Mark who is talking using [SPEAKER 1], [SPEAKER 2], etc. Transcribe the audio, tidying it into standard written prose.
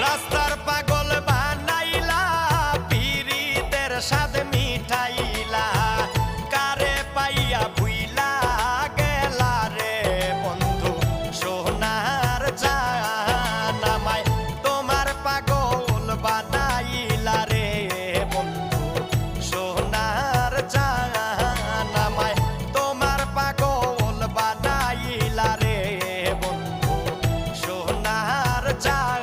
[SPEAKER 1] রাস্তার পাগল বানাইলা পীরিতের স্বাদ মিঠাইলা কারে পাইয়া ভুইলা গেলা রে বন্ধু সোনার জান আমায় তোমার পাগল বানাইলা রে বন্ধু সোনার জান আমায় তোমার পাগল বানাইলা রে বন্ধু সোনার জান